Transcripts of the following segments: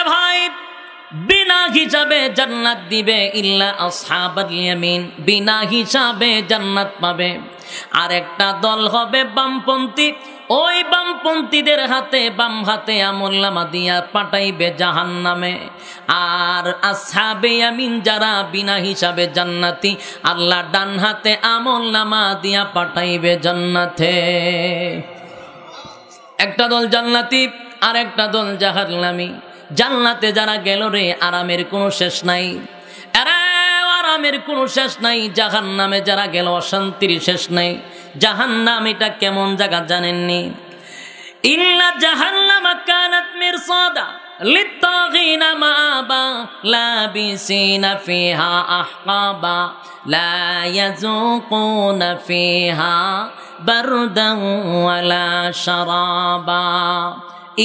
ভাই বিনা হিসাবে জান্নাত দিবে ইল্লা আসহাবাল ইয়ামিন, বিনা হিসাবে জান্নাত পাবে। আর একটা দল হবে বামপন্থী, ওই বামপন্থীদের হাতে বাম হাতে আমলনামা দিয়া পাঠাইবে জাহান্নামে। আর আসহাবে ইয়ামিন যারা বিনা হিসাবে জান্নাতি, আল্লাহ ডান হাতে আমলনামা দিয়া পাঠাইবে জান্নাতে। একটা দল জান্নাতি আর একটা দল জাহান্নামী। জান্নাতে যারা গেল রে, আরামের কোনো শেষ নাই, আরামের কোনো শেষ নাই। জাহান্নামে যারা গেল, অশান্তির শেষ নাই। জাহান্নাম এটা কেমন জায়গা জানেননি? ইন্না জাহান্নামা কানাত মিরসাদা লিত্তাগিনা মাআবা লাবিসিনা ফিহা আহকাবা লা ইয়াযুকুনা ফিহা বারদান ওয়ালা শারাবা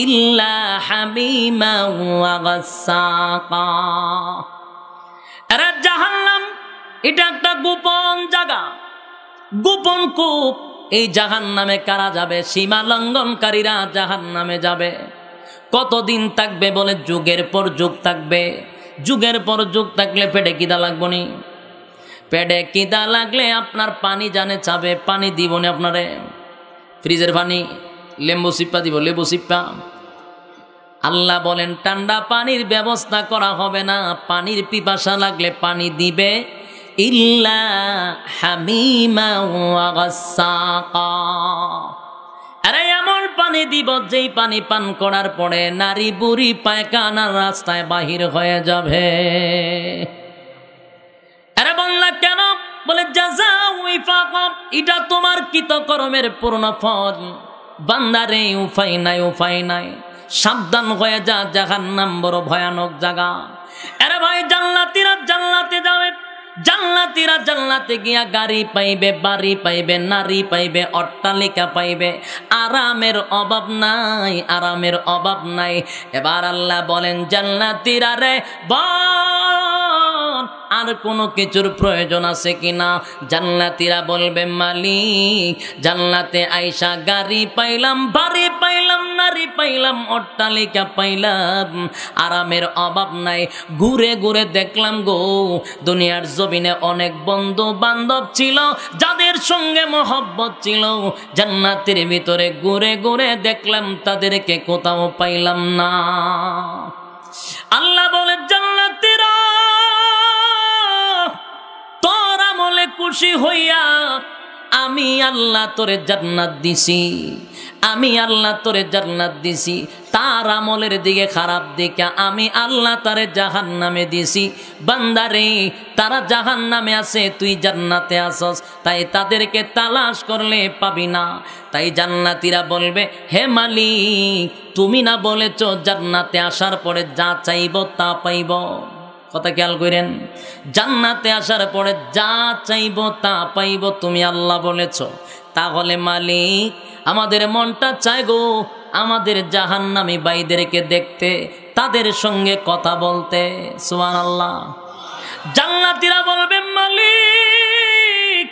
ইল্লা হামিমা ওয়া গাসসাকা। এরা জাহান্নাম এটা একটা গোপন জায়গা, গোপন কূপ। এই জাহান্নামে কারা যাবে? সীমা লঙ্ঘনকারীরা জাহান্নামে যাবে। কতদিন থাকবে বলে? যুগের পর যুগ থাকবে। যুগের পর যুগ থাকলে পেটে কিদা লাগবো নি? পেটে কিদা লাগলে আপনার পানি জানে চাবে, পানি দিব না আপনারে। ফ্রিজের পানি, লেম্বু সিপ্পা দিব, লেবু সিপ্পা। আল্লাহ বলেন ঠান্ডা পানির ব্যবস্থা করা হবে না। পানির পিপাসা লাগলে পানি দিবে ইল্লা হামিমা ওয়া গাসসাকা। আরে এমন পানি দিব যেই পানি পান করার পরে নারী বুড়ি পায়খানার রাস্তায় বাহির হয়ে যাবে। আরে বললা কেন? বলে জাযাউ ওয়াফাকা, এটা তোমার কৃতকর্মের পূর্ণ ফল। বান্দারে উপায় নাই, উপায় নাই, সাবধান হয়ে যা, জাহান্নাম বড় ভয়ানক জায়গা। আরে ভাই জান্নাতীরা জান্নাতে যাবে, জান্নাতীরা জান্নাতে গিয়া গাড়ি পাইবে, বাড়ি পাইবে, নারী পাইবে, অট্টালিকা পাইবে। আরামের অভাব নাই, আরামের অভাব নাই। এবার আল্লাহ বলেন জান্নাতীরা রে বল, আর কোনো কিছুর প্রয়োজন আছে কিনা? জান্নাতীরা বলবে মালিক, জান্নাতে আইসা গাড়ি পাইলাম, বাড়ি পাইলাম, নারী পাইলাম, অট্টালিকা পাইলাম, আরামের অভাব নাই। ঘুরে ঘুরে দেখলাম গো, দুনিয়ার জমিনে অনেক বন্ধু বান্ধব ছিল, যাদের সঙ্গে মহব্বত ছিল। জান্নাতের ভিতরে ঘুরে ঘুরে দেখলাম, তাদেরকে কোথাও পাইলাম না। আল্লাহ বলে জান্নাতীরা তোর আমলে খুশি হইয়া আমি আল্লাহ তোরে জান্নাত দিছি, আমি আল্লাহ তোরে জান্নাত দিছি। তার আমলের দিকে খারাপ দিকে আমি আল্লাহ তারে জাহান্নামে দিছি। বান্দারে তারা জাহান্নামে আছে, তুই জান্নাতে আসস, তাই তাদেরকে তালাশ করলে পাবি না। তাই জান্নাতীরা বলবে হে মালিক, তুমি না বলেছ জান্নাতে আসার পরে যা চাইব তা পাইব? কথা খেয়াল করেন, জান্নাতে আসার পরে যা চাইব তা পাইব, তুমি আল্লাহ বলেছ। তাহলে মালিক আমাদের মনটা চায় গো আমাদের জাহান্নামী ভাইদেরকে দেখতে, তাদের সঙ্গে কথা বলতে। সুবহানাল্লাহ। জান্নাতীরা বলবে মালিক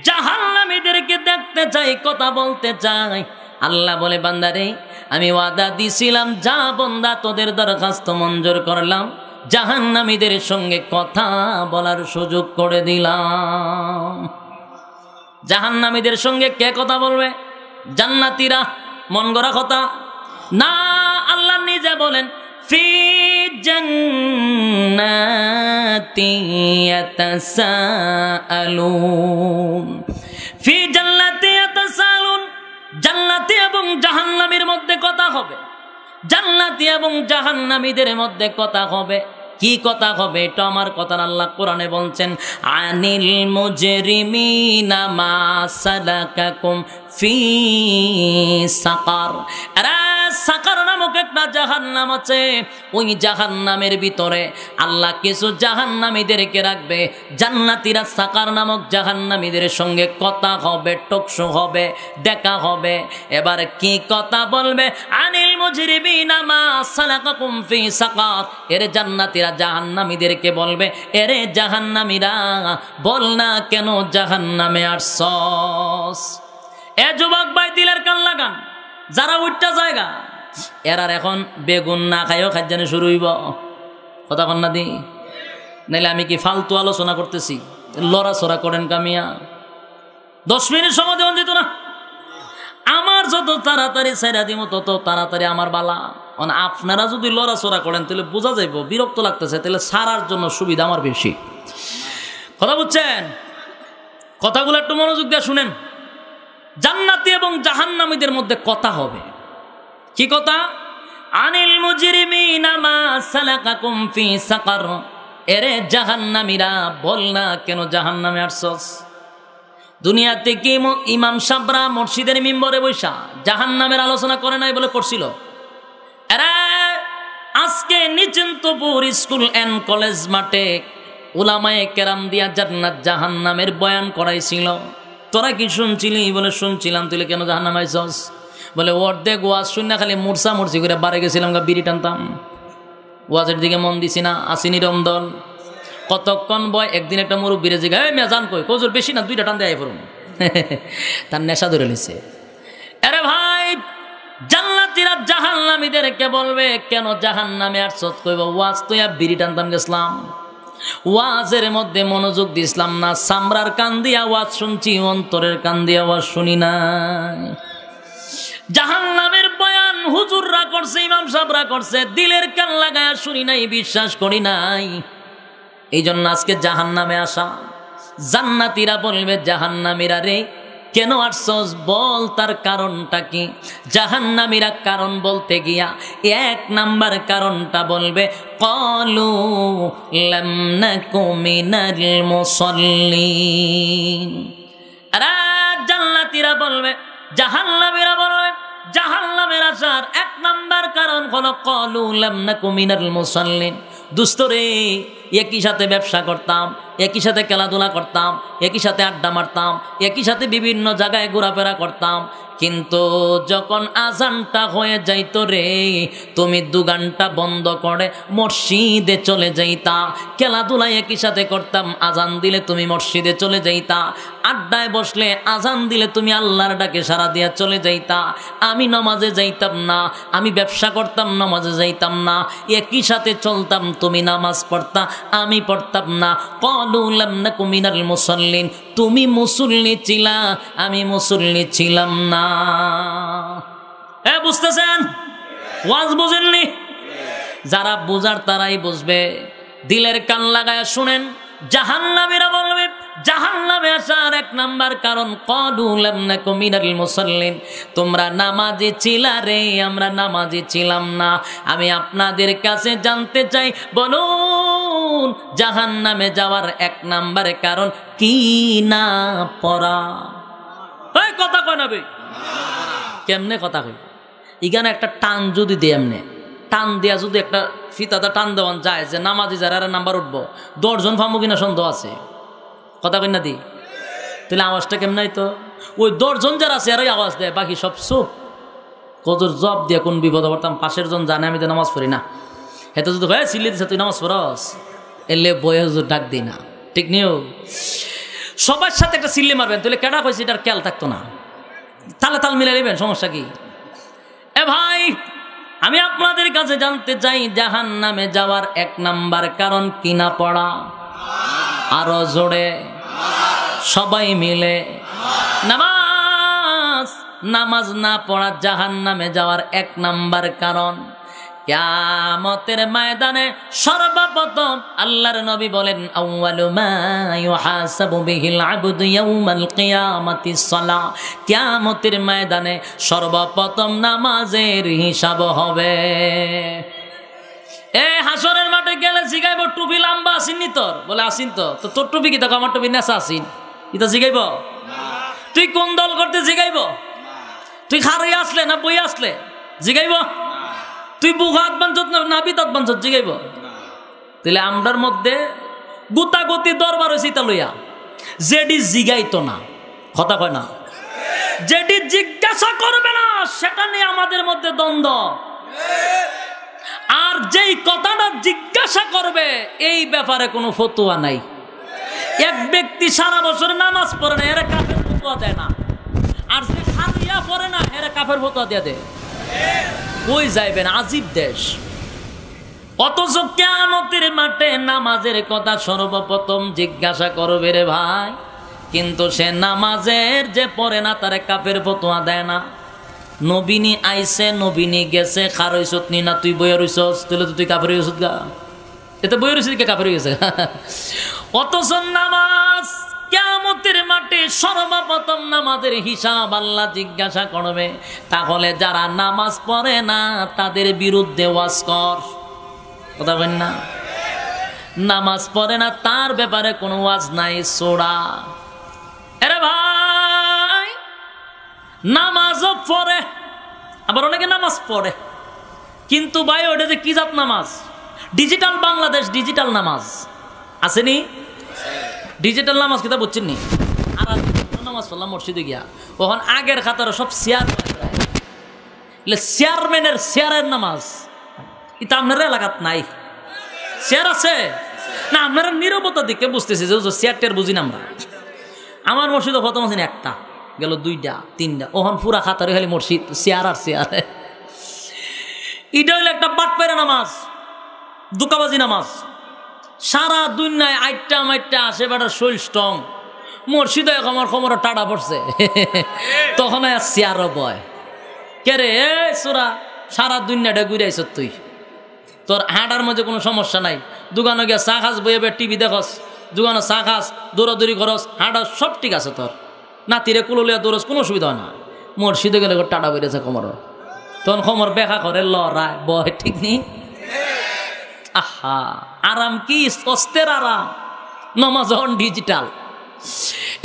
জাহান্নামীদেরকে দেখতে চাই, কথা বলতে চাই। আল্লাহ বলে বান্দারে আমি ওয়াদা দিছিলাম, যা বান্দা তোদের দরখাস্ত মঞ্জুর করলাম, জাহান্নামীদের সঙ্গে কথা বলার সুযোগ করে দিলাম। জাহান্নামীদের সঙ্গে কে কথা বলবে? জান্নাতীরা। মন গড়া কথা না, আল্লাহ নিজে বলেন ফি জান্নাতি ইয়াতাসাআলুন, ফি জান্নাতি ইয়াতাসাআলুন। জান্নাতি এবং জাহান্নামীর মধ্যে কথা হবে, জান্নাতি এবং জাহান্নামীদের মধ্যে কথা হবে। কি কথা হবে? এটা আমার কথা আল্লাহ কোরআনে বলছেন আনিল মুজরিমিনা মা সালাকাকুম ফি সাকার। সাকার নামক একটা জাহান্নাম আছে, ওই জাহান্নামের ভিতরে আল্লাহ কিছু জাহান্নামীদেরকে রাখবে। জান্নাতীরা সাকার নামক জাহান্নামীদের সঙ্গে কথা হবে, টকশো হবে, দেখা হবে। এবার কি কথা বলবে? আনিল মুজরিমিনা মা সালাকাকুম ফি সাকার। এর জান্নাতীরা জাহান্নামীদেরকে বলবে, এরে জাহান্নামীরা বল না কেন জাহান্নামে আসছস? এ যুবক ভাই দিলের কান লাগান, যারা উঠটা জায়গা এরার এখন বেগুন না খাইও খাদ্যানে শুরু হইব, কথা কন না দি? নাইলে আমি কি ফালতু আলোচনা করতেছি? লড়াচড়া করেন কামিয়া, 10 মিনিট সময় দেওয়া যেত না? আমার যত তাড়াতাড়ি ছেড়া দিব তত তাড়াতাড়ি আমার বালা। আপনারা যদি লড়াচড়া করেন তাহলে বোঝা যাইব বিরক্ত লাগতেছে, তাহলে সারার জন্য সুবিধা আমার বেশি। কথা বুঝছেন? কথাগুলো একটু মনোযোগ দিয়ে শুনেন। জান্নাতি এবং জাহান্নামীদের মধ্যে কথা হবে। কি কথা? আনিল মুজরিমিনা মা সালাকাকুম ফি সাকার। এরে জাহান্নামীরা, বল না কেন জাহান্নামে আসছস? দুনিয়াতে কি ইমাম সাবরা মসজিদের মিম্বরে বৈশা জাহান্নামের আলোচনা করে নাই বলে করছিল? এরা আজকে নিচিন্তপুর স্কুল অ্যান্ড কলেজ মাঠে উলামায়ে কেরাম দিয়া জান্নাত জাহান্নামের বয়ান করাইছিল। তোরা কি শুনছিলি? বলে শুনছিলাম। তুই কেন জাহান্নামে আইছস? বলে অর্ধেক ওয়াজ শুন না, খালি মুরসা মুরসি করে বাড়ি গেছিলাম, বিড়ি টানতাম, ওয়াজের দিকে মন দিছি না, আসিনি রমদল। কতক্ষণ বয়। একদিন একটা মুরব্বীরে জিগা, এই মেয়ে জান কই? কজুর বেশি না, 2টা টান দেয় পড়ুন। তার নেশা ধরে নিছে। আরে ভাই, জান্নাতীরা জাহান্নামীদেরকে বলবে কেন জাহান্নামে আসছস? কইব ওয়াজ তো বিড়ি টানতাম গেছিলাম, ওয়াজের মধ্যে মনোযোগ দিছিলাম না, সামরার কান দিয়া ওয়াজ শুনছি, অন্তরের কান দিয়া ওয়াজ শুনি নাই। জাহান্নামের বয়ান হুজুররা করছে, ইমাম সাহেবরা করছে, দিলের কান লাগায়া শুনি নাই, বিশ্বাস করি নাই। এই জন্য আজকে জাহান্নামে আসা। জান্নাতীরা বলবে জাহান্নামীরা, রে কেন আসছস? বল তার কারণটা কি? জাহান্নামীরা কারণ বলতে গিয়া 1 নাম্বার কারণটা বলবে, ক্বালু লাম নাকু মিনাল মুসাল্লিন। আরে জান্নাতীরা বলবে, জাহান্নামীরা বলবে জাহান্নামের আসার 1 নাম্বার কারণ হলো ক্বালু লাম নাকু মিনাল মুসাল্লিন। দোস্ত রে, একই সাথে ব্যবসা করতাম, একই সাথে খেলাধুলা করতাম, একই সাথে আড্ডা মারতাম, একই সাথে বিভিন্ন জায়গায় ঘোরাফেরা করতাম, কিন্তু যখন আজানটা হয়ে যাইতো রে, তুমি 2 ঘন্টা বন্ধ করে মসজিদে চলে যাইতা। খেলাধুলা একই সাথে করতাম, আজান দিলে তুমি মসজিদে চলে যাইতা। আড্ডায় বসলে আজান দিলে তুমি আল্লাহর ডাকে সাড়া দিয়া চলে যাইতা। আমি নামাজে যাইতাম না, আমি ব্যবসা করতাম, নামাজে যাইতাম না। একই সাথে চলতাম, তুমি নামাজ পড়তা, আমি পড়তাম না। ক্বালু লাম নাকু মিনাল মুসাল্লিন। তুমি মুসল্লি ছিলা, আমি মুসল্লি ছিলাম না। বুঝতেছেন? ওয়াজ বুঝেননি? যারা বুঝার তারাই বুঝবে। দিলের কান লাগায়া শুনেন। জাহান্নামীরা বলবে জাহান্নামে আসার 1 নাম্বার কারণ ক্বালু লাম নাকু মিনাল মুসাল্লিন। তোমরা নামাজি ছিলা রে, আমরা নামাজি ছিলাম না। আমি আপনাদের কাছে জানতে চাই, বলুন জাহান্নামে যাওয়ার 1 নাম্বার কারণ কি? না পড়া। এই কথা কয় না বে, কেমনে কথা কই? এখানে একটা টান যদি দেয়, এমনে টান দেয়া যদি একটা ফিতাটা টান দেওয়ান যায় যে নামাজি যারা নাম্বার উঠবো, 10 জন ফামু কিনা সন্দেহ আছে। কথা কই না দি? তাহলে আওয়াজটা কেমন? তো ওই 10 জন যারা আছে এরাই আওয়াজ দেয়, বাকি সব চুপ। কজর জব দিয়ে কোন বিপদ পড়তাম, পাশের জন জানে আমি তো নামাজ পড়ি না। হেতে যদি ভাই চিল্লি দিছে তুই নামাজ পড়স, এলে বয়ে ডাক দিই না, ঠিক নিও। সবার সাথে একটা চিল্লি মারবেন, তাহলে কেডা কইছে এটার খেয়াল থাকতো না। তালে তাল মিলাই নেবেন, সমস্যা কি? এ ভাই, আমি আপনাদের কাছে জানতে চাই জাহান্নামে যাওয়ার 1 নাম্বার কারণ কি? না পড়া। আরো জোরে সবাই মিলে, নামাজ। নামাজ না পড়া জাহান্নামে যাওয়ার 1 নাম্বার কারণ। কিয়ামতের ময়দানে সর্বপ্রথম আল্লাহর নবী বলেন, আউয়ালু মা ইউহাসাবু বিহিল আবদু ইয়াউমাল কিয়ামাতিস সালাহ। কিয়ামতের ময়দানে সর্বপ্রথম নামাজের হিসাব হবে। হাসরের মাঠে গেলে জিগাইব, টুপি লম্বা আসিনি তোর? বলে আসিন তো। তোর টুপি কি? আমার টুপি নেশা আসিন, এটা জিগাইব? তুই কোন দল করতে জিগাইব? তুই খারে আসলে না বই আসলে জিগাইব? তুই বুহাত বাঞ্চত না বিতাত বাঞ্চত জিগাইব? তাহলে আমরার মধ্যে গুতাগুতি দরবার হয়েছে তা লইয়া। যেটি জিগাইতো না, কথা কয় না, যেটি জিজ্ঞাসা করবে না সেটা নিয়ে আমাদের মধ্যে দ্বন্দ্ব। আর যেই কথাটা জিজ্ঞাসা করবে এই ব্যাপারে কোনো ফতোয়া নাই। এক ব্যক্তি সারা বছর নামাজ পড়ে না, এরা কাফের ফতোয়া দেয় না। আর যে হারিয়া পড়ে না, এরা কাফের ফতোয়া দিয়ে দেয়। কই যাইবেন? আজিব দেশ। অথচ কিয়ামতের মাঠে নামাজের কথা সর্বপ্রথম জিজ্ঞাসা করবে রে ভাই, কিন্তু সে নামাজের যে পড়ে না তারে কাফের ফতোয়া দেয় না। নবীনী আইছে, নবীনী গেছে, খারইছত নি না তুই বইয়া রইছস, তাহলে তো তুই কাফের হইছস গা, এতে বইয়া রইছিস কে কাফের হইছে। অথচ নামাজ কিয়ামতের মাঠে সর্বপ্রথম নামাজের হিসাব আল্লাহ জিজ্ঞাসা করবে। তাহলে যারা নামাজ পড়ে না তাদের বিরুদ্ধে ওয়াজ কর। কথা বলেন না? নামাজ পড়ে না তার ব্যাপারে কোনো ওয়াজ নাই, সোড়া। আরে ভাই, নামাজও পড়ে, আবার অনেকে নামাজ পড়ে, কিন্তু ভাই ওটা যে কি জাত নামাজ? ডিজিটাল বাংলাদেশ, ডিজিটাল নামাজ আসেনি? ডিজিটাল নামাজ কিতা বুঝছেন নি? আর নামাজ পড়লাম মসজিদে গিয়া, ওখান আগের খাতার সব চেয়ার, চেয়ারম্যানের চেয়ারের নামাজ। এটা আপনার এলাকাত নাই? চেয়ার আছে না? আপনারা নিরবতা দিকে বুঝতেছি যে চেয়ার টেয়ার বুঝি না আমরা। আমার মসজিদে প্রথম আছে একটা, গেল দুইটা, তিনটা, ওখান পুরা খাতারে খালি মসজিদ, চেয়ার আর চেয়ার। এটা হইলো একটা বাটপাইরা নামাজ, দুকাবাজি নামাজ। সারা দুনিয়ায় আইটা মাইটা আসে, বেটার শরীর স্ট্রং। মসজিদে আমার কোমরে টাটা পড়ছে, তখন চেয়ারও বয়। কে রে সোরা, সারা দুনিয়াটা ঘুরে আইস তুই, তোর হাঁটার মধ্যে কোনো সমস্যা নাই। দোকানে গিয়ে চা খাস, বইয়ে টিভি দেখস, দোকানে চা খাস, দৌড়াদৌড়ি করস, হাঁটাস, সব ঠিক আছে তোর। নাতিরে কুলিয়া দৌড়স, কোনো অসুবিধা হয় না। মসজিদে গেলে টাটা বেড়েছে কোমর, তখন কোমর বেখা করে লড়ায় বয়, ঠিক নেই? আহা, আরাম কি অস্তের আরাম। নামাজ হন ডিজিটাল।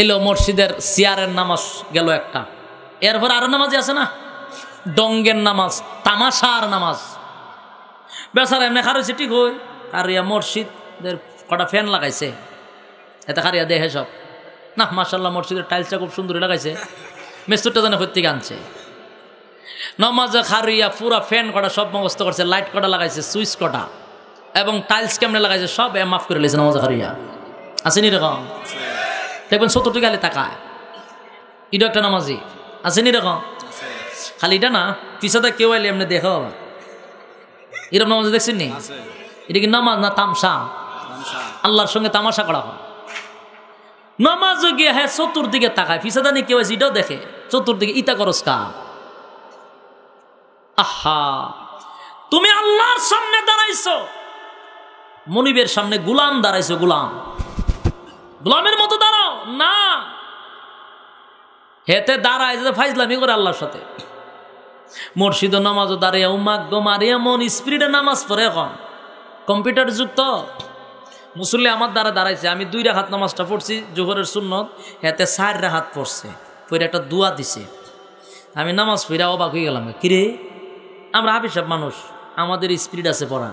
এলো মসজিদের চেয়ারের নামাজ গেল একটা। এরপর আরো নামাজ আছে না, ডঙ্গের নামাজ, তামাশার নামাজ। বেচারা এমনি খারইছে, ঠিক হই কারিয়া মসজিদের কটা ফ্যান লাগাইছে, এতে খারিয়া দেখে সব না, মাশাল্লাহ মসজিদের টাইলসটা খুব সুন্দর লাগাইছে, মেস্তুরটা যেন প্রত্যেকে আনছে। নামাজে খারিয়া পুরা ফ্যান কটা সব ব্যবস্থ করছে, লাইট কটা লাগাইছে, সুইচ কটা, এবং টাইলস কেমনে লাগাইছে সব মাফ করে লেছে। নামাজে খারিয়া আসেনি এরকম? দেখবেন 70 টাকা তাকায়, এটা একটা নামাজি আসেনি এরকম? খালি এটা না, পিছাতে কেউ আইলে এমনি দেখো আবার এরকম নামাজ দেখছেন নি? এটা কি নামাজ না তামসা? আল্লাহর সঙ্গে তামাশা করা হয়। নামাজও গিয়ে হ্যাঁ চতুর্দিকে তাকায়, পিছাদানি কেউ আছে এটাও দেখে, চতুর্দিকে ইতা করস কা। আহা, তুমি আল্লাহর সামনে দাঁড়াইছো, মনিবের সামনে গুলাম দাঁড়াইছো, গুলাম, গোলামের মতো দাঁড়াও না। হেতে দাঁড়ায় যে ফাইজলামি করে আল্লাহর সাথে। মসজিদ নামাজও দাঁড়িয়ে উম্মাক গো মারিয়া মন স্পিরিটে নামাজ পড়ে। এখন কম্পিউটার যুগ তো, মুসল্লি আমার দ্বারা দাঁড়াইছে, আমি 2 রাকাত নামাজটা পড়ছি জোহরের সুন্নত, হেতে 4 রাকাত পড়ছে, পড়ে একটা দোয়া দিছে। আমি নামাজ পড়া অবাক হয়ে গেলাম, কিরে আমরা হাফিজ মানুষ, আমাদের স্পিরিট আছে পড়া।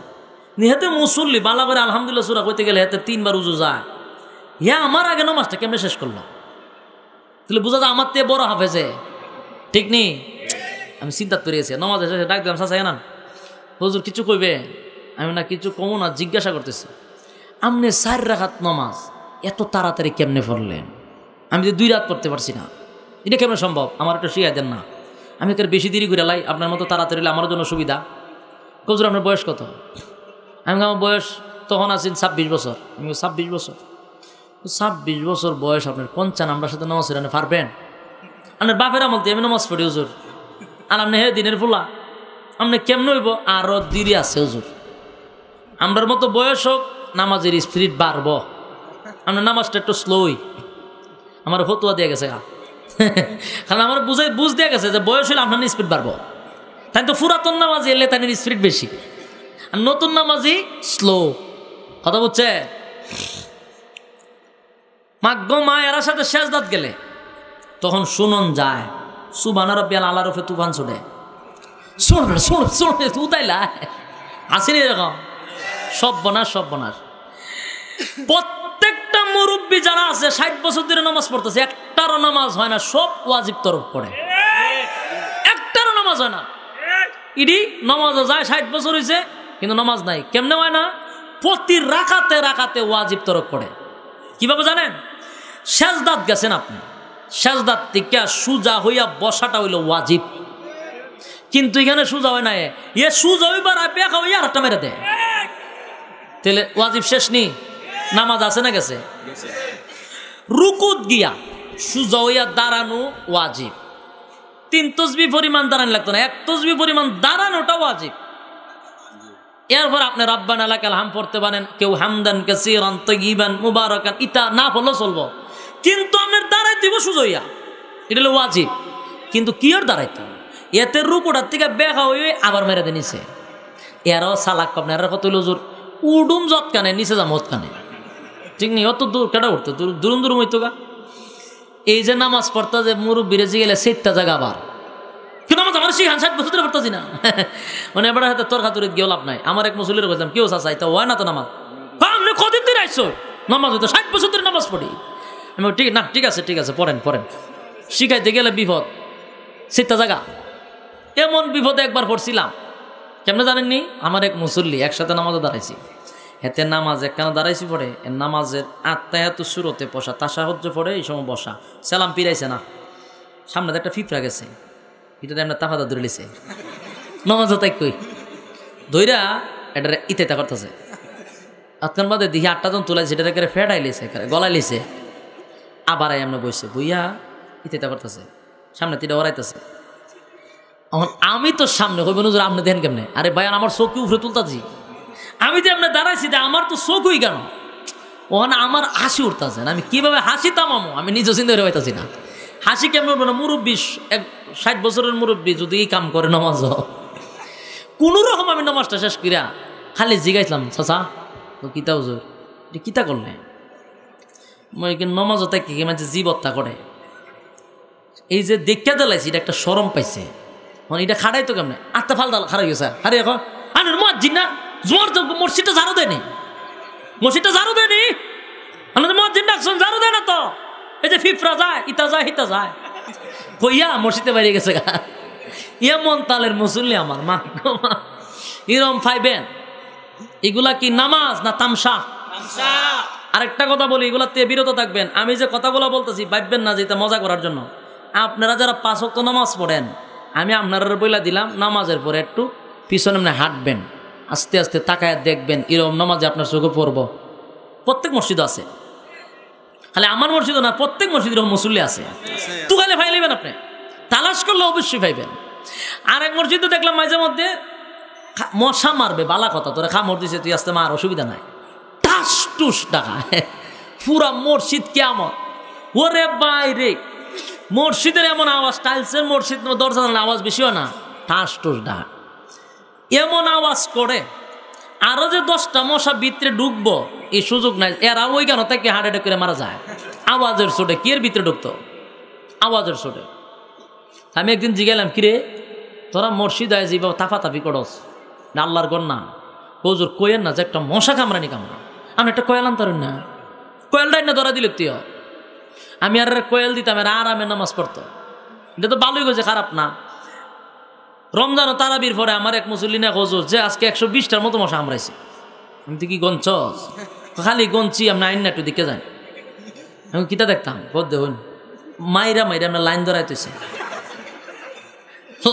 হেতে মুসল্লি বালা করে আলহামদুলিল্লাহ সূরা কইতে গেলে হেতে 3 বার উজু যায়। আমার আগে নামাজটা কেমনে শেষ করলো? তাহলে বোঝা যায় আমার তে বড় হাফেজে, ঠিক নেই? আমি চিন্তা করে গেছি, নামাজ এসে ডাক দিলাম, চাচা না হুজুর কিছু কইবে? আমি না কিছু কমো না, জিজ্ঞাসা করতেছি আপনি 4 রাকাত নামাজ এত তাড়াতাড়ি কেমনে পড়লেন? আমি যে 2 রাত পড়তে পারছি না, এটা কেমনে সম্ভব? আমার একটা শিখাই দেন না, আমি এর বেশি দেরি করে লাই, আপনার মতো তাড়াতাড়ি আমার জন্য সুবিধা। হুজুর আপনার বয়স কত? আমি আমার বয়স তখন আছি 26 বছর। আমি 26 বছর? 26 বছর বয়স আপনার, কোন চান আমরা সাথে নামাজ পড়ে পারবেন? আপনার বাপের আমল দিয়ে আমি নামাজ পড়ি হুজুর, আর আপনি হে দিনের ফুলা, আপনি কেমন হইব? আরো দেরি আছে হুজুর, আমরার মতো বয়স হোক, নামাজের স্পিরিট বাড়বো, আপনার নামাজটা একটু স্লোই। আমার ফতুয়া দিয়ে গেছে, কারণ আমার বুঝ দিয়ে গেছে যে বয়স হলে আপনার স্পিড বাড়বো। তাই তো পুরাতন নামাজি এলে তাই স্পিড বেশি, আর নতুন নামাজি স্লো। কথা বুঝছে? মাগ্গো মা এর সাথে সেজদাত গেলে তখন শুনন যায় সুবহান রাব্বিয়াল আলা রফে তুফান ছুটে, শুনে তুতাইলা আসেনি এরকম? সব বনাস। প্রত্যেকটা মুরব্বী যারা আছে 60 বছর ধরে নামাজ পড়তেছে, একটারও নামাজ হয় না, সব ওয়াজিব তরফ পড়ে, একটারও নামাজ হয় না। ইডি নামাজও যায় 60 বছর হয়েছে কিন্তু নামাজ নাই। কেমনে হয় না? প্রতি রাকাতে রাকাতে ওয়াজিব তরফ পড়ে। কিভাবে জানেন? সেজদাত গেছেন আপনি, সেজদাত থেকে সুজা হইয়া বসাটা হইল ওয়াজিব। কিন্তু এখানে সুজা হয় না, এ সুজা হইবার বেখা হইয়া আরেকটা মেরে দেয়। তাহলে ওয়াজিব শেষ নি, নামাজ আছে না গেছে? রুকুত গিয়া সুজা হইয়া দাঁড়ানো ওয়াজিব। 3 তাসবিহ পরিমাণ দাঁড়ানো লাগতো না, 1 তাসবিহ পরিমাণ দাঁড়ানোটা ওয়াজিব। এরপর আপনি রাব্বানা লাকাল হামদ পড়তে পারেন, কেউ হামদান কাসীরান তাইয়িবান মুবারাকান, ইতা না পড়লেও চলবো, কিন্তু আপনার দাঁড়াইতে হইব সুজা হইয়া, এটা হলো ওয়াজিব। কিন্তু কি আর দাঁড়াইতে এতে রুকুটার থেকে বেখা হয়ে আবার মেরে দিয়ে নিছে। এরাও সালাক পাবনা, এরা কত লজুর উডুম যত কানে নিচে যাম হত কানে, ঠিক নেই? অত দূর কেটা উঠতো, দুরুম দুরুম হইতো গা। এই যে নামাজ পড়তা যে মুরব্বীরে যে গেলে সেটটা জায়গা আবার কিন্তু আমার আমার শিখান 60 বছর ধরে পড়তাছি না, মানে এবার হাতে তোর খাতুরে গিয়ে লাভ নাই। আমার এক মুসল্লির বললাম, কেউ চাচা এটা হয় না তো নামাজ, আপনি কদিন ধরে আইসো নামাজ হইতো 60 বছর ধরে নামাজ পড়ি। আমি ঠিক না, ঠিক আছে ঠিক আছে পড়েন পড়েন। শিখাইতে গেলে বিপদ, সেটটা জায়গা। এমন বিপদে একবার পড়ছিলাম, কেমনে জানেননি? আমার এক মুসল্লি একসাথে নামাজে দাঁড়াইছি, এতে নামাজ একখানা দাঁড়াইছি পড়ে, নামাজের আত্মায়াত শুরুতে বসা, তাশাহুদ পড়ে এই সময় বসা, সালাম পিরাইছে না, সামনে একটা ফিফরা গেছে, এটা আমরা তাফাদা ধরে লিছে, নামাজ তাই কই ধইরা এটা ইতেতা করতেছে। আতকান বাদে দেখি 8টা জন তুলাইছে, এটা ফেটাই লিছে, গলায় লিছে, আবার আমরা বসে বইয়া ইতেতা করতেছে, সামনে তিনটা ওরাইতেছে। এখন আমি তো সামনে হইব নজর, আপনি দেখেন কেমনে? আরে ভাই আমার চোখকে উপরে তুলতাছি, আমি যে আপনার দাঁড়াইছি যে আমার তো চোখ হই কেন, ওখানে আমার হাসি উঠতেছে না, আমি কিভাবে হাসি থামামো আমি নিজে চিন্তা করে পাইতাছি না। হাসি কেমন উঠবো না? মুরব্বী 60 বছরের মুরব্বী যদি এই কাম করে নামাজ, কোনো রকম আমি নামাজটা শেষ করিয়া খালি জিগাইছিলাম, চাচা তো কিতা হুজুর এটা কিতা করলে? মই নমাজ তাই কি মানে জীবত্তা করে, এই যে দেখা দিলাইছি এটা একটা শরম পাইছে, মানে এটা খাড়াই তো কেমনে আত্মা ফাল দাল খারাই গেছে। আরে এখন আনের মসজিদ না, জোর তো মসজিদটা ঝাড়ু দেয়নি, মসজিদটা ঝাড়ু দেয়নি, আমাদের মসজিদ ডাকছেন ঝাড়ু দেয় না তো, এই যে ফিফরা যায় ইতা যায় হিতা যায় কইয়া মসজিদে বাইরে গেছে গা। এমন তালের মুসল্লি আমার মা এরম ফাইবেন, এগুলা কি নামাজ না তামসা? আরেকটা কথা বলি, এগুলাতে বিরত থাকবেন। আমি যে কথাগুলো বলতেছি ভাববেন না যে এটা মজা করার জন্য। আপনারা যারা 5 ওয়াক্ত নামাজ পড়েন, আমি আপনারা বইলা দিলাম নামাজের পরে একটু পিছনে এমনি হাঁটবেন, আস্তে আস্তে তাকায় দেখবেন এরকম নামাজে আপনার চোখে পড়ব। প্রত্যেক মসজিদ আছে, খালি আমার মসজিদও না, প্রত্যেক মসজিদ এরকম মুসল্লি আছে, তু খালি ভাই নেবেন, আপনি তালাশ করলে অবশ্যই পাইবেন। আর এক মসজিদে দেখলাম মাঝে মধ্যে মশা মারবে, বালা কথা তোরা খা মর দিছে তুই আসতে মার, অসুবিধা নাই, টাস টুস ডাকা পুরা মসজিদ কেমন। ওরে বাইরে মসজিদের এমন আওয়াজ, টাইলসের মসজিদ দরজা আওয়াজ বেশিও না, ঠাস টুস ডাক এমন আওয়াজ করে। আরো যে 10টা মশা ভিতরে ঢুকবো এই সুযোগ নাই, এরা ওই কেন তাকে হার্ট অ্যাটাক করে মারা যায় আওয়াজের চোটে। কি এর ভিতরে ঢুকতো আওয়াজের চোটে? আমি একদিন জিগাইলাম, কিরে তোরা মসজিদ আয় যাইবা তাফাতাফি করস না, আল্লাহর গণ না হুজুর কয়েন না যে একটা মশা কামড়ানি কামড়া, আমি একটা কয়েল আনতার না, কয়েলটাই না ধরা দিলে তুই। আমি আর কয়েল দিতাম, আর আরামে নামাজ পড়তো, এটা তো ভালোই গেছে, খারাপ না। রমজান ও তারাবির পরে আমার এক মুসল্লি না হুজুর যে আজকে 120টার মতো মশা কামড়াইছে। আমি তো কি গঞ্চ খালি গঞ্চি, আমি আইন না একটু দিকে যাই, আমি কিতা দেখতাম বোধ দেখুন মাইরা মাইরা আমরা লাইন ধরাইতেছে,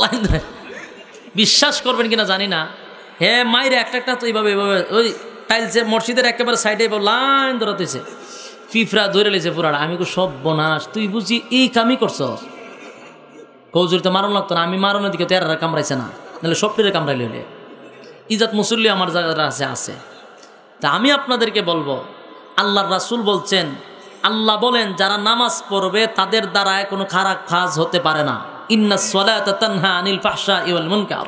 লাইন ধরে বিশ্বাস করবেন কিনা জানি না, হে মাইরা একটা একটা তো এইভাবে এইভাবে ওই টাইলসে মসজিদের একেবারে সাইডে লাইন ধরাতেছে, ফিফরা ধরে লেছে পুরাটা। আমি সব বনাস তুই বুঝি এই কামই করছ, কৌজুরি তো মারণ লাগতো না, আমি মারণের দিকে তো এরা কামড়াইছে না, নাহলে সবটিরে কামড়াইলে হলে ইজাত মুসল্লি আমার জায়গাটা আছে। তা আমি আপনাদেরকে বলবো, আল্লাহর রাসূল বলছেন, আল্লাহ বলেন যারা নামাজ পড়বে তাদের দ্বারা কোনো খারাপ কাজ হতে পারে না। ইন্নাস সালাতা তানহা আনিল ফাহশাই ওয়াল মুনকার,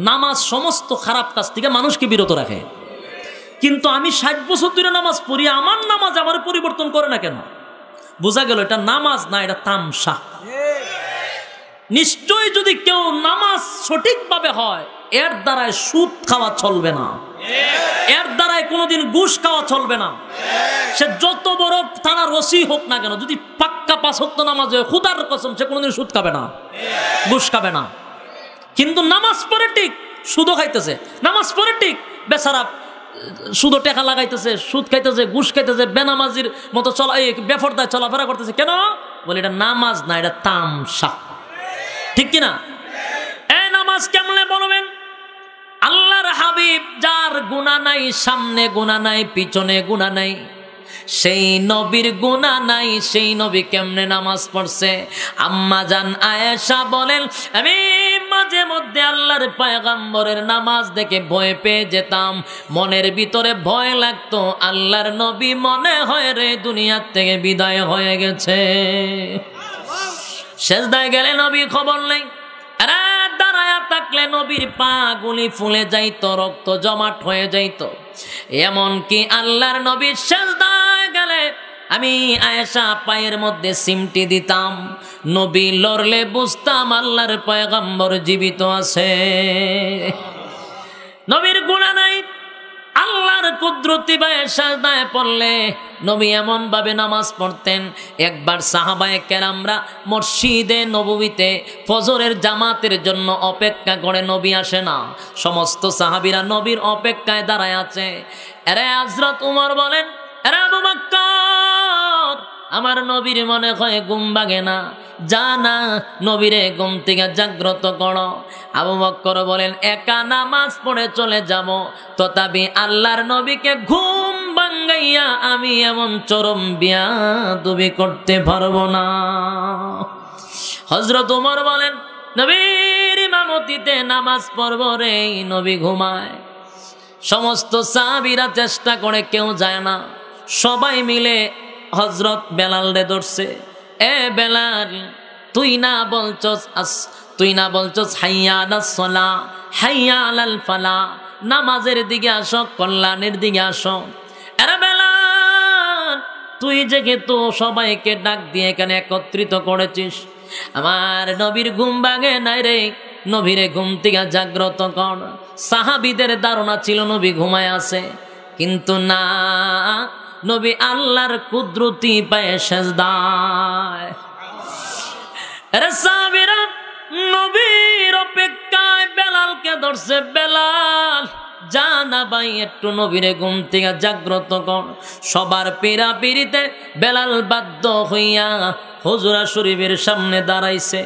নামাজ সমস্ত খারাপ কাজ থেকে মানুষকে বিরত রাখে। কিন্তু আমি 60 বছর ধরে নামাজ পড়ি, আমার নামাজ আমার পরিবর্তন করে না কেন? বোঝা গেল এটা নামাজ না, এটা তামসা। নিশ্চয়ই যদি কেউ নামাজ সঠিকভাবে হয়, এর দ্বারায় সুদ খাওয়া চলবে না, এর দ্বারায় কোনোদিন ঘুষ খাওয়া চলবে না। সে যত বড় থানার ওসি হোক না কেন, যদি পাক্কা 5 ওয়াক্ত নামাজ হয়, খুদার কসম সে কোনোদিন সুদ খাবে না, ঘুষ খাবে না। কিন্তু নামাজ পড়ে ঠিক সুদও খাইতেছে, নামাজ পড়ে ঠিক বেচারা সুদও টাকা লাগাইতেছে, সুদ খাইতেছে, ঘুষ খাইতেছে, বেনামাজির মতো চলা, এই বেফরদায় চলাফেরা করতেছে। কেন বলে? এটা নামাজ না, এটা তামসা, ঠিক কিনা? নামাজ কেমনে পড়বেন? আল্লাহর হাবিব যার গুনাহ নাই, সামনে গুনাহ নাই, পিছনে গুনাহ নাই, সেই নবীর গুনাহ নাই, সেই নবী কেমনে নামাজ পড়ছে? আম্মা জান আয়েশা বলেন, আমি মাঝে মধ্যে আল্লাহর পয়গম্বরের নামাজ দেখে ভয় পেয়ে যেতাম, মনের ভিতরে ভয় লাগতো, আল্লাহর নবী মনে হয় রে দুনিয়ার থেকে বিদায় হয়ে গেছে। সেজদায় গেলে নবীর খবর নেই, দাঁড়ায়া থাকলে নবীর পা গুলি ফুলে যাইতো, রক্ত জমাট হয়ে যাইতো। এমনকি আল্লাহর নবীর সেজদায় গেলে আমি আয়েশা পায়ের মধ্যে সিমটি দিতাম, নবী লড়লে বুঝতাম আল্লাহর পয়গম্বর জীবিত আছে। নবীর গুনাহ নাই, আল্লাহর কুদরতি ভাবে সেজদায় পড়লে নবী এমন ভাবে নামাজ পড়তেন। একবার সাহাবায়ে কেরামরা মসজিদে নববীতে ফজরের জামাতের জন্য অপেক্ষা করে, নবী আসে না, সমস্ত সাহাবীরা নবীর অপেক্ষায় দাঁড়ায় আছে। আরে হযরত উমর বলেন, আরে আবু বকর, আমার নবীর মনে হয় ঘুম ভাঙে না, যা না নবীরে ঘুম থেকে জাগ্রত করো। আবু বকর বলেন, একা নামাজ পড়ে চলে যাব, তথাপি আল্লাহর নবীকে ঘুম ভাঙাইয়া আমি এমন চরম বিয়াদবি করতে পারবো না। হযরত উমর বলেন, নবীর ইমামতিতে নামাজ পড়বো রে, নবী ঘুমায়। সমস্ত সাহাবীরা চেষ্টা করে, কেউ যায় না, সবাই মিলে হযরত বেলাল রে ধরছে। এ বেলাল, তুই না বলছস হাইয়া আলাস সালাহ, হাইয়া আলাল ফালাহ, নামাজের দিকে আসো, কল্যাণের দিকে আসো। আরে বেলাল, তুই যেহেতু সবাইকে ডাক দিয়ে এখানে একত্রিত করেছিস, আমার নবীর ঘুম ভাঙে নাই রে, নবীরে ঘুম থেকে জাগ্রত কর। সাহাবীদের ধারণা ছিল নবী ঘুমায় আছে, কিন্তু না, নবী আল্লাহর কুদরতি পায়ে সেজদায়। আরে সাহাবীরা নবীর অপেক্ষায় বেলালকে ধরছে, বেলাল যা না ভাই, একটু নবীরে ঘুম থেকে জাগ্রত কর। সবার পীড়াপিড়িতে বেলাল বাধ্য হইয়া হুজরা শরীফের সামনে দাঁড়াইছে,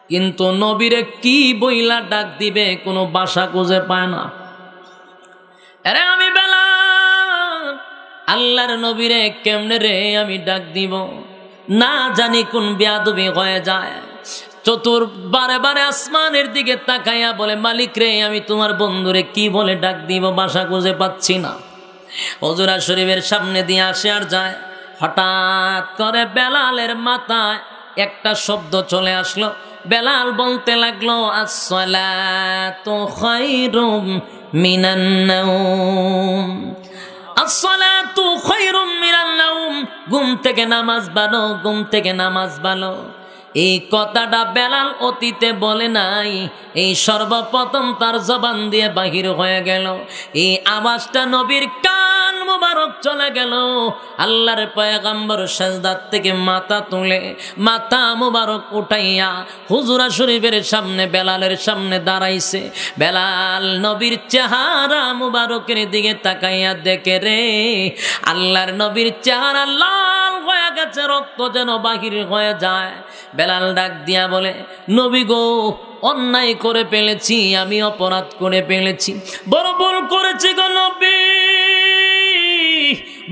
কিন্তু নবীরে কি বইলা ডাক দিবে কোনো ভাষা খুঁজে পায় না। আরে আমি বেলাল, আল্লাহর নবীরে কেমনে রে আমি ডাক দিব, না জানি কোন বেয়াদবি হয়ে যায়। চতুর্বারে বারে আসমানের দিকে তাকাইয়া বলে, মালিক রে, আমি তোমার বন্ধুরে কি বলে ডাক দিব, ভাষা খুঁজে পাচ্ছি না। হুজরা শরীফের সামনে দিয়ে আসে আর যায়। হঠাৎ করে বেলালের মাথায় একটা শব্দ চলে আসলো। বেলাল বলতে লাগলো, আসসালাতু খায়রুম মিনান নাওম, আসসালাতু খায়রুম মিনান নাওম, ঘুম থেকে নামাজ ভালো, ঘুম থেকে নামাজ ভালো। এই কথাটা বেলাল অতীতে বলে নাই, এই সর্বপ্রথম তার জবান দিয়ে বাহির হয়ে গেল। এই আওয়াজটা নবীর কান মুবারক চলে গেল। আল্লাহর পয়গম্বর সাজদা থেকে মাথা তুলে মাথা মুবারক উঠাইয়া হুজরা শরীফের সামনে বেলালের সামনে দাঁড়াইছে। বেলাল নবীর চেহারা মুবারকের দিকে তাকাইয়া দেখে রে, আল্লাহর নবীর চেহারা লাল হয়ে গেছে, রক্ত যেন বাহির হয়ে যায়। বেলাল ডাক দিয়া বলে, নবী গো, অন্যায় করে ফেলেছি, আমি অপরাধ করে ফেলেছি, বড় ভুল করেছি গো নবী,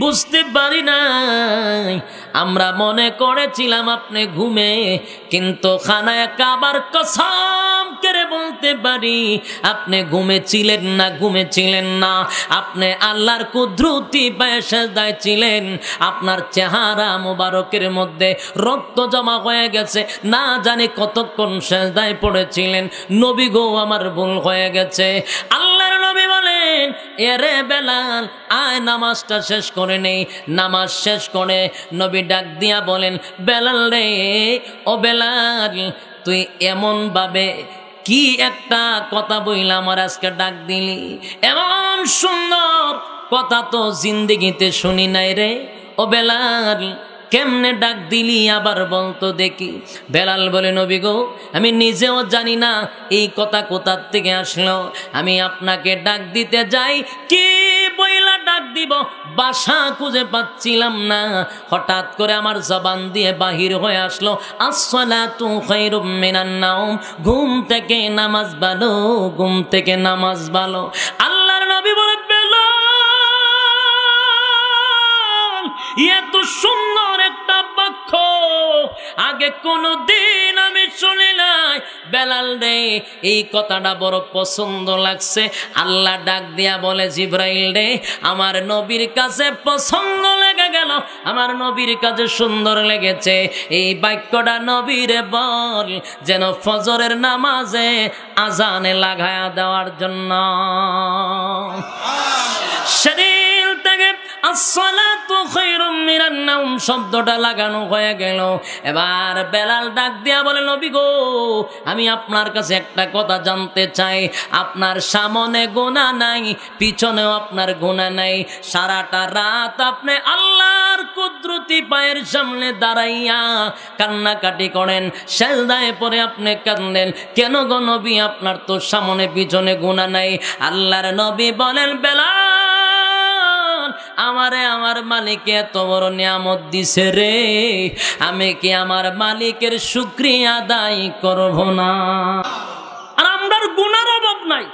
বুঝতে পারি নাই। আমরা মনে করেছিলাম আপনি ঘুমে, কিন্তু খানায় কাবার কসম করে বলতে পারি আপনি ঘুমেছিলেন না, ঘুমেছিলেন না। আপনি আল্লাহর কুদরতি পায়ে সেজদায় ছিলেন, আপনার চেহারা মুবারকের মধ্যে রক্ত জমা হয়ে গেছে, না জানি কতক্ষণ সেজদায় পড়েছিলেন। নবী গো, আমার ভুল হয়ে গেছে। আল্লাহর নবী বলেন, এরে বেলাল, আয় নামাজটা শেষ করে নেই। নামাজ শেষ করে নবী ডাক দিয়া বলেন, বেলাল রে, ও বেলাল, তুই এমন ভাবে কি একটা কথা বইলা আমার আজকে ডাক দিলি, এমন সুন্দর কথা তো জিন্দেগিতে শুনি নাই রে। ও বেলাল, কেমনে ডাক দিলি আবার বলতো দেখি। বেলাল বলে, নবী গো, আমি নিজেও জানি না এই কথা কোথা থেকে আসলো। আমি আপনাকে ডাক দিতে যাই, কি বইলা ডাক দিব, বাসা খুঁজে পাচ্ছিলাম না। হঠাৎ করে আমার জবান দিয়ে বাহির হয়ে আসলো, আসসালাতু খায়রুম মিনান নাওম, ঘুম থেকে নামাজ ভালো, ঘুম থেকে নামাজ ভালো। আল্লাহর নবী বলে, বেলাল, এত সুন্দর একটা বাক্য আগে কোনদিন আমি শুনি নাই। বেলাল রে, এই কথাটা বড় পছন্দ লাগছে। আল্লাহ ডাক দিয়া বলে, জিবরাইল রে, আমার নবীর কাছে পছন্দ লেগে গেল, আমার নবীর কাছে সুন্দর লেগেছে। এই বাক্যটা নবীরে বল, যেন ফজরের নামাজে আজানে লাগায়া দেওয়ার জন্য। শরীর থেকে আসসালাতু খায়রুম মিনান নাওম শব্দটা লাগানো হয়ে গেল। এবার বেলাল ডাক দিয়া বলে, নবী গো, আমি আপনার কাছে একটা কথা জানতে চাই। আপনার সামনে গুনাহ নাই, পিছনেও আপনার গুনাহ নাই। সারাটা রাত আপনি আল্লাহর কুদরতি পায়ের সামনে দাঁড়াইয়া কান্নাকাটি করেন, সেজদায় পড়ে আপনি কাঁদেন। কেন গো নবী, আপনার তো সামনে পিছনে গুনাহ নাই? আল্লাহর নবী বলেন, বেলাল, আমারে আমার মালিক এত বড় নিয়ামত দিছে রে, আমি কি আমার মালিকের শুকরিয়া আদায় করব না? আর আমরার গুনার অভাব নাই,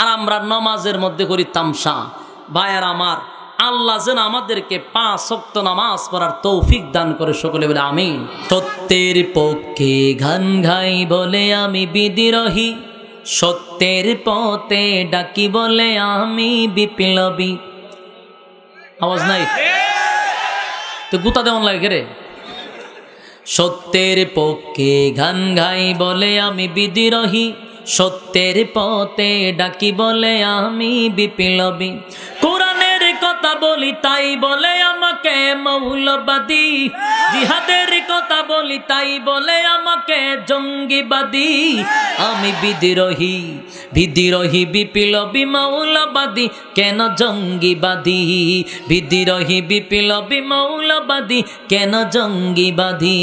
আর আমরা নামাজের মধ্যে করি তামসা। ভাইয়ার আমার, আল্লাহ যেন আমাদেরকে 5 ওয়াক্ত নামাজ পড়ার তৌফিক দান করে, সকলে বলে আমিন। সত্যের পক্ষে গান গাই বলে আমি বিদ্রোহী, সত্যের পথে ডাকি বলে আমি বিপ্লবী। আওয়াজ নাই তো গুতা দেওয়ান লাগে রে। সত্যের পক্ষে গান গাই বলে আমি বিদ্রোহী, সত্যের পথে ডাকি বলে আমি বিপ্লবী। কোরআনের কথা বলি তাই বলে আমাকে মৌলবাদী, জিহাদের কথা বলি তাই বলে আমাকে জঙ্গিবাদী। আমি বিদ্রোহী, বিদ্রোহী, বিপ্লবী, মৌলবাদী, কেন জঙ্গিবাদী? বিদ্রোহী, বিপ্লবী, মৌলবাদী, কেন জঙ্গিবাদী?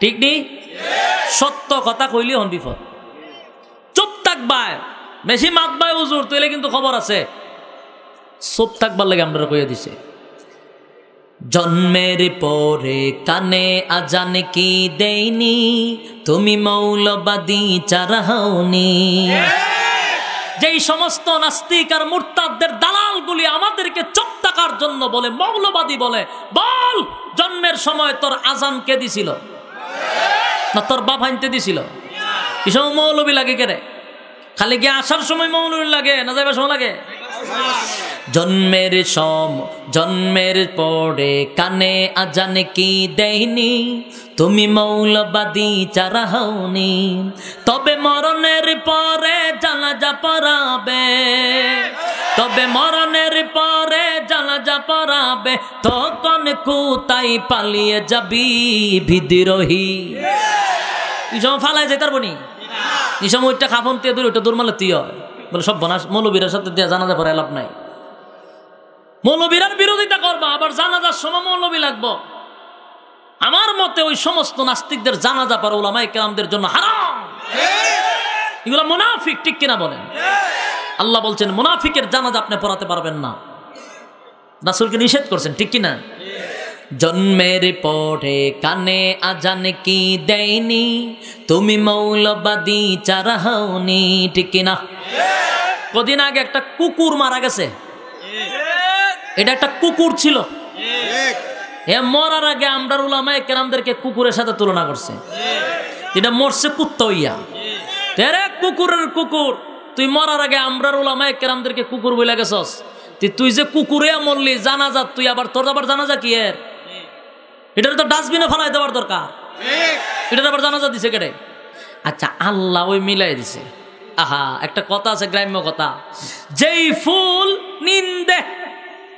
ঠিক নেই? সত্য কথা কইলি হন বিপদ। চুপ থাকবায়, বেশি মাতবায় হুজুর তইলে কিন্তু খবর আছে। চুপ থাকবার লাগে আমরা কইয়া দিছে। জন্মের পরে কানে আজান কি দেইনি, তুমি মৌলবাদী চারা হওনি। যেই সমস্ত নাস্তিক আর মুরতাদদের দালালগুলি আমাদেরকে চুপ থাকার জন্য বলে মৌলবাদী বলে, বল জন্মের সময় তোর আজান কে দিছিল? না তোর বাপ আনতে দিছিল? কি সময় মৌলবী লাগে কেরে? খালি গিয়ে আসার সময় মৌলবী লাগে না যাইবার সময় লাগে? জন্মের পরে কানে আজান কি দেয়নি, তুমি মৌলবাদী চারা হওনি। তবে মরণের পরে জানাজা পড়াবে, তবে মরণের পরে জানাজা পড়াবে, তখন কোথায় পালিয়ে যাবি বিদ্রোহী? এই সময় ফালাই যাইতার বনি, এই সময় ওইটা খাফন দিয়ে দূর, ওইটা দূর মালে তুই বলে সব বনাস মৌলবীর সাথে দিয়ে জানাজা পড়ায় লাভ নাই। মৌলবীরার বিরোধিতা করবা, আবার জানাজার সময় মৌলবী লাগবো। আমার মতে ওই সমস্ত নাস্তিকদের জানাজা পড়া উলামায়ে কেরামদের জন্য হারাম। এগুলা মুনাফিক, ঠিক কিনা বলেন? আল্লাহ বলছেন মুনাফিকের জানাজা আপনি পড়াতে পারবেন না, রাসূলকে নিষেধ করছেন, ঠিক কিনা? জন্মের পরে কানে আজান কি দেয়নি, তুমি মৌলবাদী চারা হওনি, ঠিক কিনা? কদিন আগে একটা কুকুর মারা গেছে, এটা একটা কুকুর ছিল। এ মরার আগে আমরা উলামায়ে কেরামদেরকে কুকুরের সাথে তুলনা করছে। এটা মরছে কুত্তা হইয়া। রে কুকুরের কুকুর, তুই মরার আগে আমরা উলামায়ে কেরামদেরকে কুকুর বলে গেছস। তুই যে কুকুরে মরলি জানাজা, তুই আবার তোর আবার জানাজা কি এর? এটার তো ডাস্টবিনে ফেলাই দেওয়ার দরকার। এটার আবার জানাজা দিছে কেটে? আচ্ছা, আল্লাহ ওই মিলাই দিছে। আহা, একটা কথা আছে, গ্রাম্য কথা, যেই ফুল নিন্দে,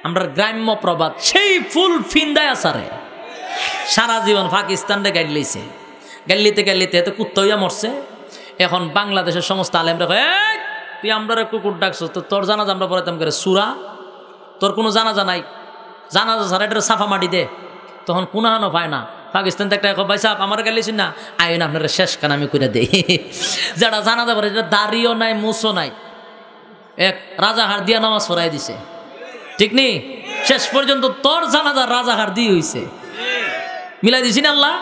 আমরা গ্রাম্য প্রবাদ, সেই ফুল ফিন্দায় আসারে। সারা জীবন পাকিস্তানরে গাইড লইছে, গাইলিতে গাইলিতে এত কুত্তা হইয়া মরছে। এখন বাংলাদেশের সমস্ত আলেমরা কয়, তুই আমরা কুকুর ডাকছ, তো তোর জানাজা আমরা পড়াইতাম করে সুরা, তোর কোনো জানাজা নাই, জানাজা ছাড়া এটা সাফা মাটি দে। তখন কোনাহানো পায় না। পাকিস্তান থেকে একটা ভাই সাহেব আমার গাইলেছেন না, আইন আপনারা শেষ কান আমি করে দেই। যারা জানাজা পড়ে, এটা দাড়িও নাই, মুছও নাই, এক রাজাহার দিয়া নামাজ পড়াই দিছে, ঠিক নেই? শেষ পর্যন্ত তোর জানাজার রাজাহার দিয়ে হইছে, মিলাই দিছি না আল্লাহ।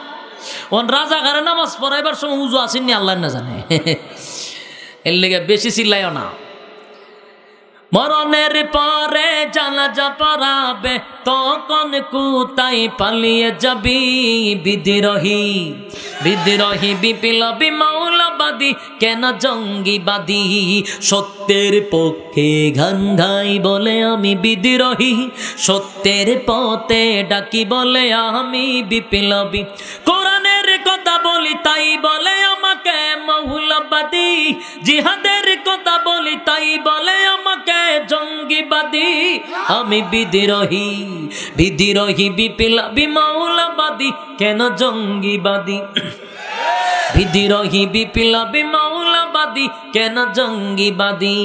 ওন রাজাহারে নামাজ পড়াইবার সময় উজু আসেননি আল্লাহ না জানে। এর লেগে বেশি চিল্লাইও না। মরণের পরে জানাজা পড়াবে তখন কোথায় পালিয়ে যাবি? বিদ্রোহী বিদ্রোহী বিপ্লবী মৌলবাদী কেন জঙ্গিবাদী? সত্যের পক্ষে গান গাই বলে আমি বিদ্রোহী, সত্যের পথে ডাকি বলে আমি বিপ্লবী। কোরআনের কথা বলি তাই বলে আমাকে মৌলবাদী, জিহাদের কথা বলি তাই বলে আমাকে জঙ্গিবাদী। আমি বিদ্রোহী বিদ্রোহী বিপ্লবী মৌলবাদী কেন জঙ্গিবাদী? বিদ্রোহী বিপ্লবী মৌলবাদী কেন জঙ্গিবাদী?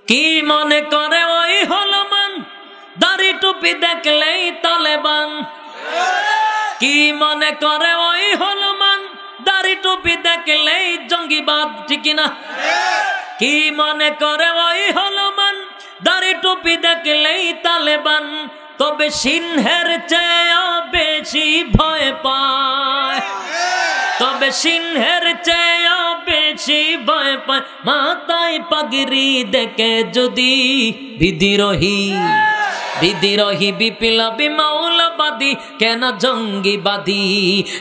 কি মনে করে ওই হলমান দাড়ি টুপি দেখলেই তালেবান? কি মনে করে ওই হলমান দাড়ি টুপি দেখলেই জঙ্গিবাদ, ঠিক না? কি মনে করে ওই হলমান দাড়ি টুপি দেখলেই তালেবান? তবে সিংহের চেয়ে বেশি ভয় পায়, তবে সিংহের চেয়ে বেশি ভয় পায় মাথায় পাগড়ি দেখে যদি বিদ্রোহী বিদ্রোহী বিপ্লবী মৌলবাদী কেন জঙ্গিবাদী?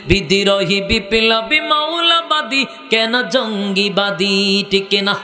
বিদ্রোহী বিপ্লবী মৌলবাদী কেন জঙ্গিবাদী, ঠিক না?